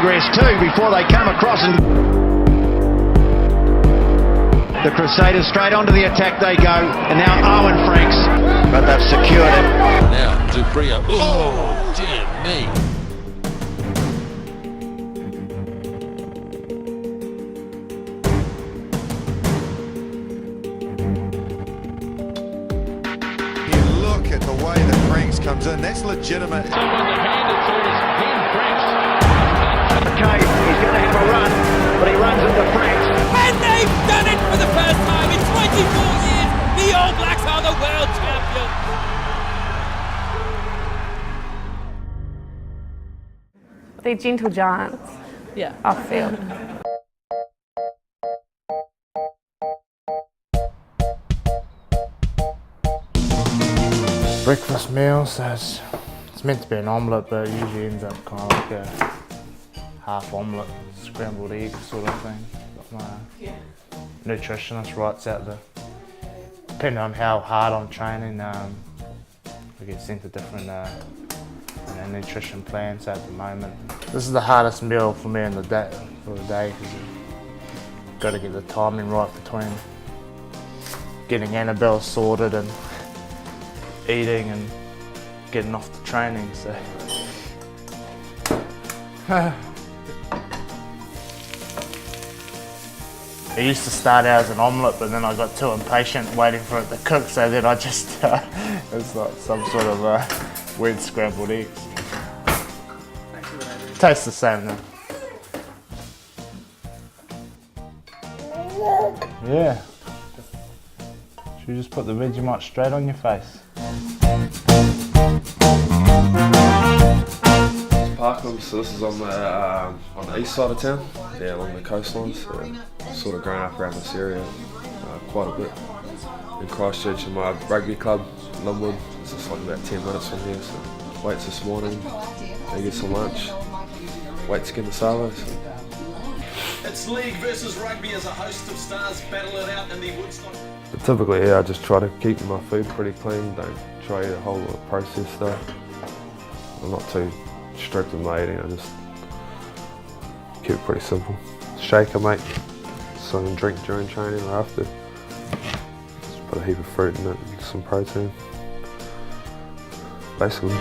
progress too before they come across and the Crusaders straight onto the attack they go, and now Owen Franks, but they've secured it. Now Dupree, oh dear me. You look at the way that Franks comes in, that's legitimate. Someone to hand it to is him, Franks. Okay, he's going to have a run, but he runs into Franks. And they've done it for the first time in 24 years. The All Blacks are the world champions. They're gentle giants. Yeah. Off field. Breakfast meal, so it's meant to be an omelette, but it usually ends up kind of like a half omelette, scrambled egg sort of thing. My nutritionist writes out depending on how hard I'm training, we get sent a different nutrition plans at the moment. This is the hardest meal for me in the day, because you've got to get the timing right between getting Annabelle sorted and eating and getting off the training. So. It used to start out as an omelette, but then I got too impatient waiting for it to cook, so then I just, it's like some sort of weird scrambled eggs. Tastes the same though. Yeah. Should we just put the Vegemite straight on your face? Parkland, so this is on the east side of town, yeah, along the coastline, so sort of grown up around this area quite a bit. In Christchurch, in my rugby club, Linwood, it's just like about 10 minutes from here, so weights this morning, they get some lunch, weights again the Savo. So. It's league versus rugby as a host of stars battle it out in the Woodstock. But typically, yeah, I just try to keep my food pretty clean, don't try to eat a whole lot of processed stuff. I'm not too strict with my eating, I just keep it pretty simple. Shake I make, so I can drink during training or after. Just put a heap of fruit in it and some protein. Basically.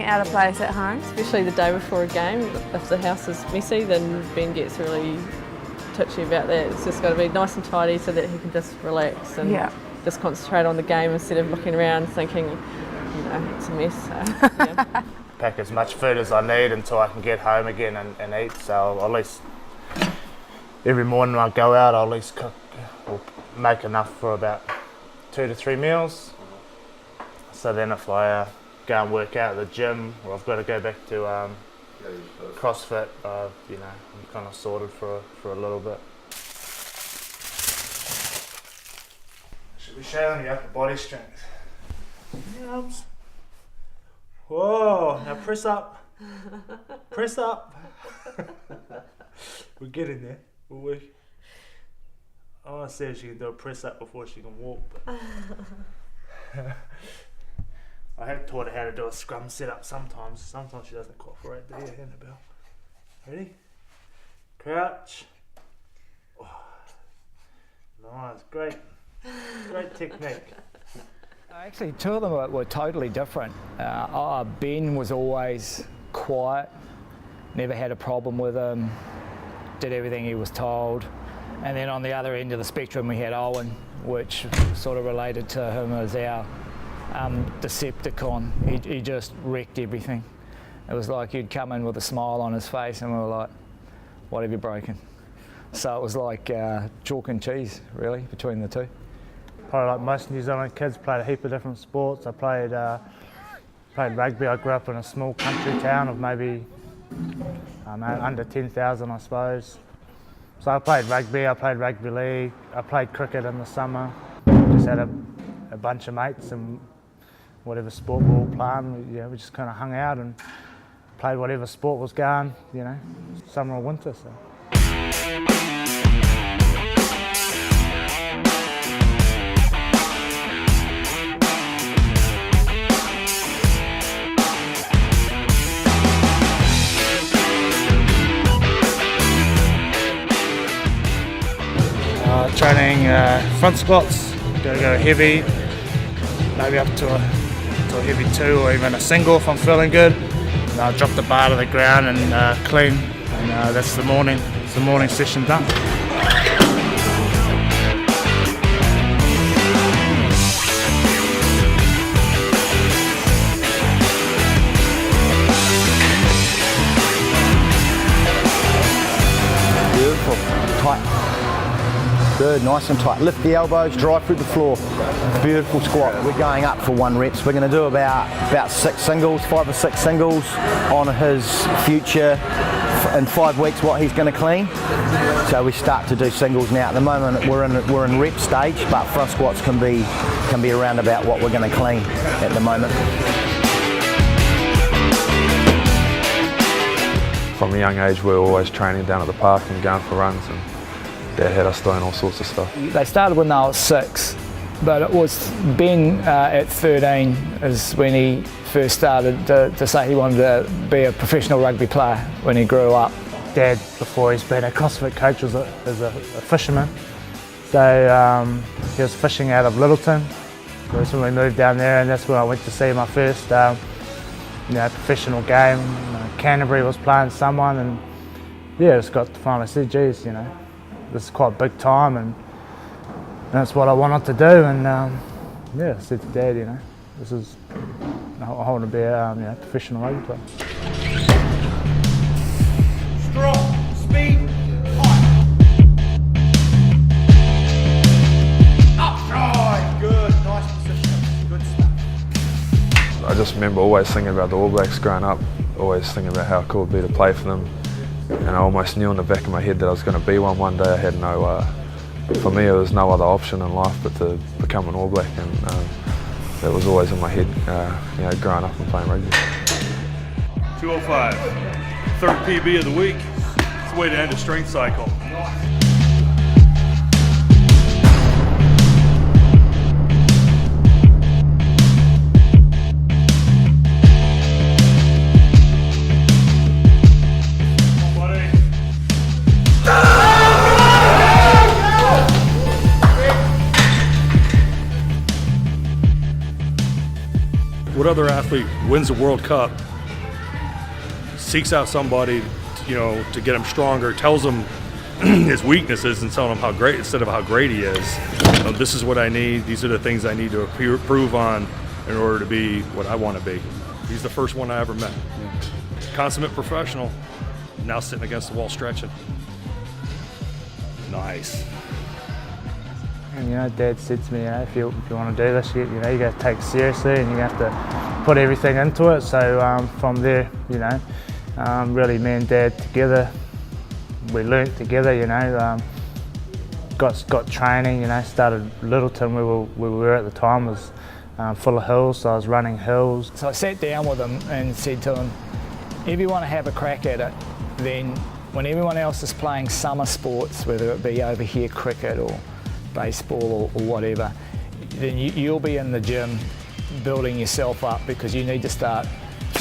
Out of place at home. Especially the day before a game. If the house is messy, then Ben gets really touchy about that. It's just got to be nice and tidy so that he can just relax and just concentrate on the game instead of looking around thinking, you know, it's a mess. So, yeah. Pack as much food as I need until I can get home again and eat. So I'll at least every morning when I go out, I'll at least cook or make enough for about 2 to 3 meals. So then if I go and work out at the gym, or I've got to go back to CrossFit, you know, I'm kind of sorted for a little bit. Should we show them your upper body strength? Arms. Whoa, now press up. Press up. We're getting there. I want to see if she can do a press up before she can walk. I have taught her how to do a scrum setup sometimes. Sometimes she doesn't cooperate. Do you, Annabelle? Ready? Crouch. Oh. Nice, great. Great technique. Actually, 2 of them were totally different. Ben was always quiet, never had a problem with him, did everything he was told. And then on the other end of the spectrum we had Owen, which sort of related to him as our Decepticon. He just wrecked everything. It was like he'd come in with a smile on his face and we were like, what have you broken? So it was like chalk and cheese, really, between the two. Probably like most New Zealand kids, played a heap of different sports. I played rugby. I grew up in a small country town of maybe Under 10,000 I suppose. So I played rugby, I played rugby league, I played cricket in the summer. Just had a bunch of mates and whatever sport we were all playing, we just kind of hung out and played whatever sport was going, summer or winter. So. Training front squats, go heavy, maybe up to a heavy 2 or even a single if I'm feeling good. And I'll drop the bar to the ground and clean, and that's the morning session done. Beautiful, tight. Good, nice and tight. Lift the elbows, drive through the floor. Beautiful squat. We're going up for 1 rep. We're going to do about 6 singles, 5 or 6 singles on his future in 5 weeks what he's going to clean. So we start to do singles now. At the moment we're in rep stage, but front squats can be around about what we're going to clean at the moment. From a young age, we were always training down at the park and going for runs, and Dad had us doing all sorts of stuff. They started when they were 6, but it was Ben at 13 is when he first started to say he wanted to be a professional rugby player when he grew up. Dad, before he's been a CrossFit coach, was a fisherman. So he was fishing out of Littleton. That's when we moved down there, and that's when I went to see my first professional game. Canterbury was playing someone, and just got to finally see, geez, this is quite big time, and that's what I wanted to do. And I said to Dad, this is, I want to be a professional rugby player. Strong, speed, high. Upside, good, nice position, good stuff. I just remember always thinking about the All Blacks growing up, always thinking about how cool it would be to play for them. And I almost knew in the back of my head that I was going to be one day. I had for me there was no other option in life but to become an All Black, and that was always in my head, growing up and playing rugby. 205, third PB of the week. It's the way to end a strength cycle. What other athlete wins the World Cup, seeks out somebody, to get him stronger, tells him his weaknesses and telling him how great, instead of how great he is. This is what I need. These are the things I need to improve on in order to be what I want to be. He's the first one I ever met. Consummate professional, now sitting against the wall stretching. Nice. And Dad said to me, if you want to do this, you got to take it seriously, and you have to put everything into it. So from there, really me and Dad together, we learnt together. Got training. Started Littleton where we were at the time was full of hills, so I was running hills. So I sat down with him and said to him, if you want to have a crack at it, then when everyone else is playing summer sports, whether it be over here cricket or baseball or whatever, then you'll be in the gym building yourself up, because you need to start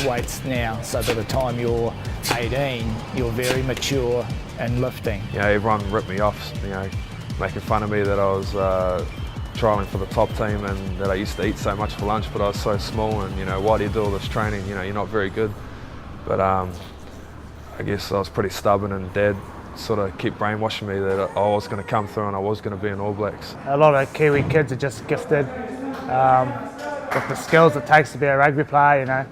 weights now, so by the time you're 18 you're very mature and lifting. Everyone ripped me off, making fun of me that I was trialling for the top team and that I used to eat so much for lunch, but I was so small, and why do you do all this training, you're not very good. But I guess I was pretty stubborn, and Dad sort of keep brainwashing me that I was going to come through and I was going to be an All Blacks. A lot of Kiwi kids are just gifted with the skills it takes to be a rugby player,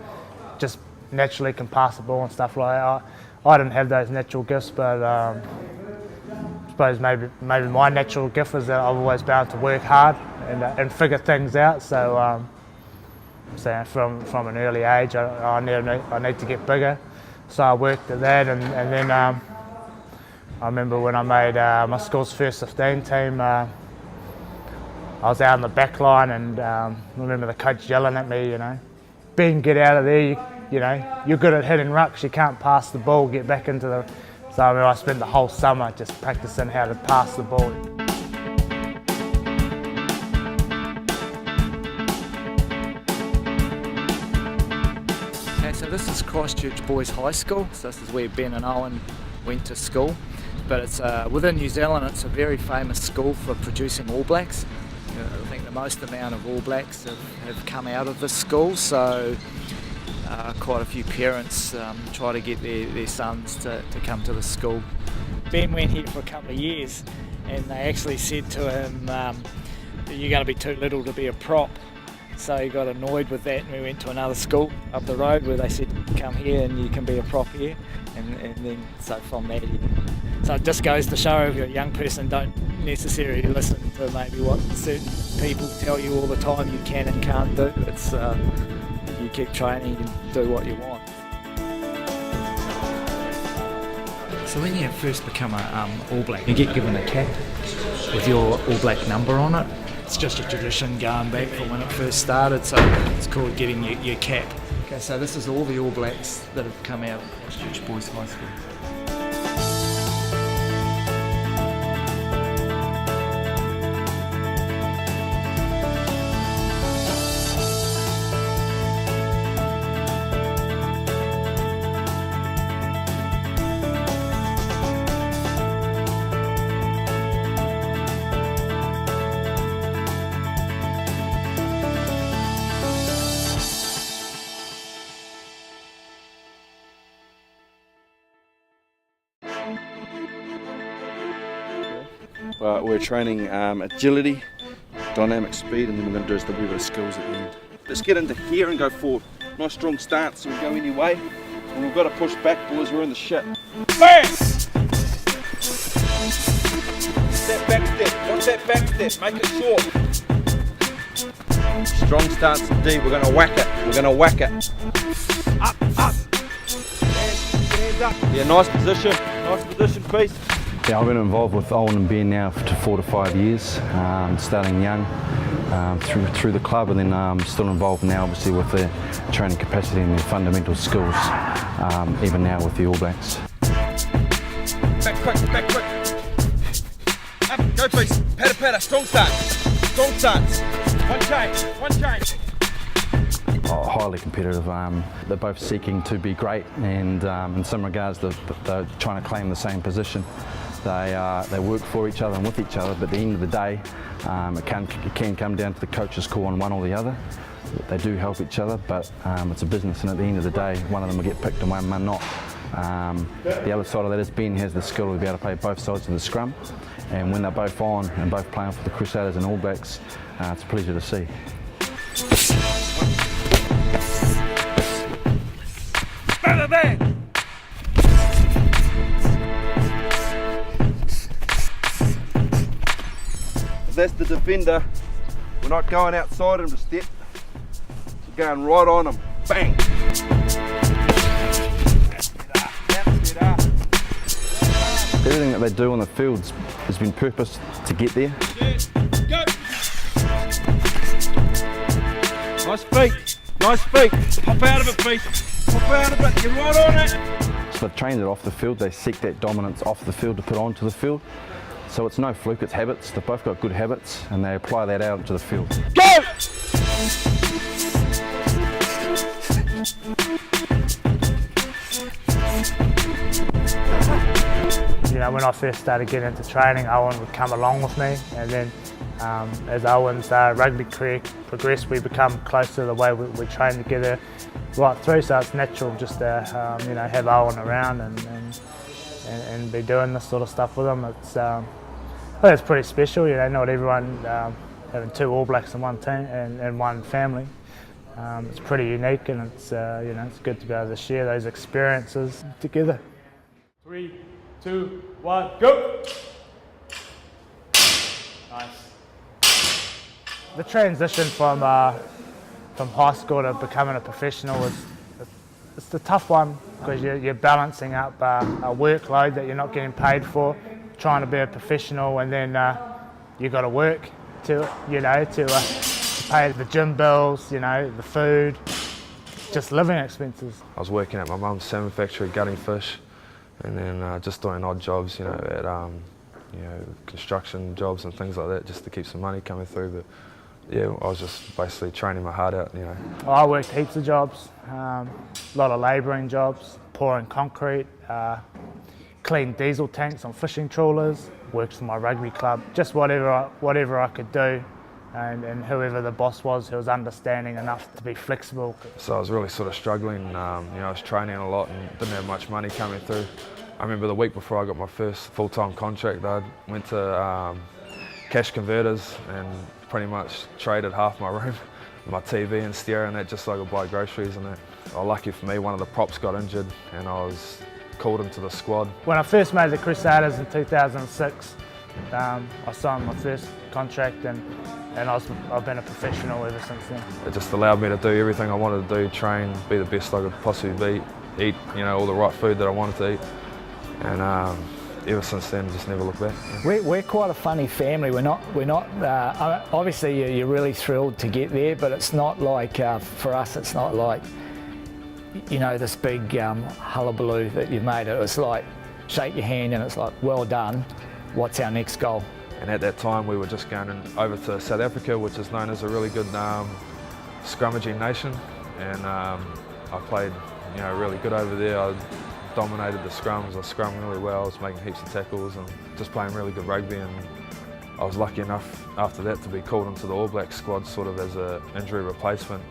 just naturally can pass the ball and stuff like that. I didn't have those natural gifts, but I suppose maybe my natural gift is that I've always been able to work hard and figure things out. So from an early age, I need to get bigger. So I worked at that, and then I remember when I made my school's first 15 team, I was out in the back line, and I remember the coach yelling at me, you know, Ben, get out of there, you know, you're good at hitting rucks, you can't pass the ball, get back into the... So I mean, I spent the whole summer just practicing how to pass the ball. Okay, so this is Christchurch Boys High School, so this is where Ben and Owen went to school. But it's within New Zealand, it's a very famous school for producing All Blacks. I think the most amount of All Blacks have come out of this school, so quite a few parents try to get their sons to come to the school. Ben went here for a couple of years, and they actually said to him, you're going to be too little to be a prop. So he got annoyed with that, and we went to another school up the road where they said, come here and you can be a prop here. And then, so from that, so it just goes to show if you're a young person, don't necessarily listen to maybe what certain people tell you all the time you can and can't do. It's you keep training and do what you want. So when you first become a All Black, you get given a cap with your All Black number on it. It's just a tradition going back from when it first started, so it's called getting your cap. Okay, so this is all the All Blacks that have come out of Christchurch Boys High School. We're training agility, dynamic speed, and then we're going to do is a wee bit of skills at the end. Let's get into here and go forward. Nice strong stance, so we go any way. And we've got to push back, boys, we're in the shit. Bang! Step, back step, watch that back step, make it short. Strong stance indeed, we're going to whack it, we're going to whack it. Up, up. Hands up. Yeah, nice position, piece. Yeah, I've been involved with Owen and Ben now for 4 to 5 years, starting young through the club, and then still involved now obviously with their training capacity and their fundamental skills, even now with the All Blacks. Back quick. Up, go piece, patter, strong stance. One change. Highly competitive. They're both seeking to be great, and in some regards they're trying to claim the same position. They work for each other and with each other, but at the end of the day, it can come down to the coach's call on one or the other. They do help each other, but it's a business, and at the end of the day, one of them will get picked and one may not. The other side of that is Ben has the skill to be able to play both sides of the scrum, and when they're both on and both playing for the Crusaders and All Blacks, it's a pleasure to see. Bang! That's the defender. We're not going outside him to step. We're going right on him. Bang! Everything that they do on the fields has been purposed to get there. Go! Nice feet. Pop out of it, please. Pop out of it. Get right on it. So they've trained it off the field. They seek that dominance off the field to put onto the field. So it's no fluke, it's habits. They've both got good habits, and they apply that out into the field. Go! You know, when I first started getting into training, Owen would come along with me, and then as Owen's rugby career progressed, we become closer to the way we train together right through. So it's natural just to you know, have Owen around and be doing this sort of stuff with him. I think it's pretty special. You know, not everyone having 2 All Blacks in one team and one family. It's pretty unique, and it's you know, it's good to be able to share those experiences together. 3, 2, 1, go! Nice. The transition from high school to becoming a professional was It's the tough one because you're balancing up a workload that you're not getting paid for, trying to be a professional, and then you've got to work to pay the gym bills, the food, just living expenses. I was working at my mum's salmon factory gutting fish, and then just doing odd jobs, at construction jobs and things like that, just to keep some money coming through. But yeah, I was just basically training my heart out. I worked heaps of jobs, a lot of labouring jobs, pouring concrete, cleaned diesel tanks on fishing trawlers, worked for my rugby club, just whatever I could do, and whoever the boss was, who was understanding enough to be flexible. So I was really sort of struggling. I was training a lot and didn't have much money coming through. I remember the week before I got my first full-time contract, I went to cash converters and pretty much traded half my room, my TV and stereo and that, just so I could buy groceries and that. Well, lucky for me, one of the props got injured and I was called into the squad. When I first made the Crusaders in 2006, I signed my first contract and I've been a professional ever since then. It just allowed me to do everything I wanted to do, train, be the best I could possibly be, eat all the right food that I wanted to eat. And ever since then, just never looked back. We're quite a funny family. We're not. Obviously, you're really thrilled to get there, but it's not like for us. It's not like this big hullabaloo that you've made. It was like shake your hand and it's like, well done. What's our next goal? And at that time, we were just going over to South Africa, which is known as a really good scrummaging nation, and I played really good over there. I dominated the scrums. I scrummed really well. I was making heaps of tackles and just playing really good rugby. And I was lucky enough after that to be called into the All Blacks squad, sort of as an injury replacement.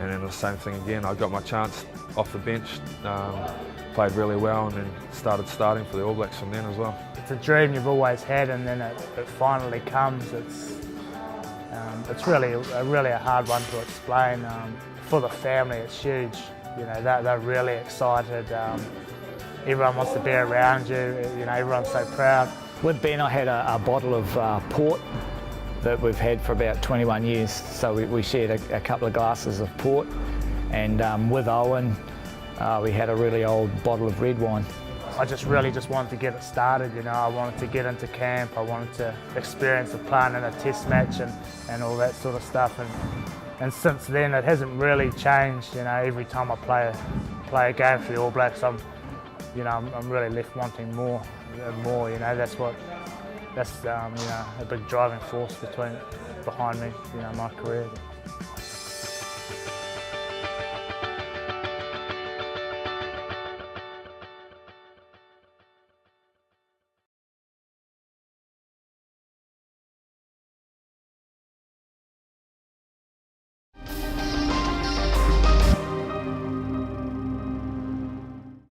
And then the same thing again. I got my chance off the bench, played really well, and then started starting for the All Blacks from then as well. It's a dream you've always had, and then it finally comes. It's really a hard one to explain. For the family, it's huge. They're really excited. Everyone wants to be around you. Everyone's so proud. With Ben, I had a bottle of port that we've had for about 21 years. So we shared a couple of glasses of port, and with Owen, we had a really old bottle of red wine. I just wanted to get it started. I wanted to get into camp. I wanted to experience the playing in a test match and all that sort of stuff. And since then, it hasn't really changed. Every time I play a game for the All Blacks, I'm really left wanting more and more. That's a big driving force behind me. My career.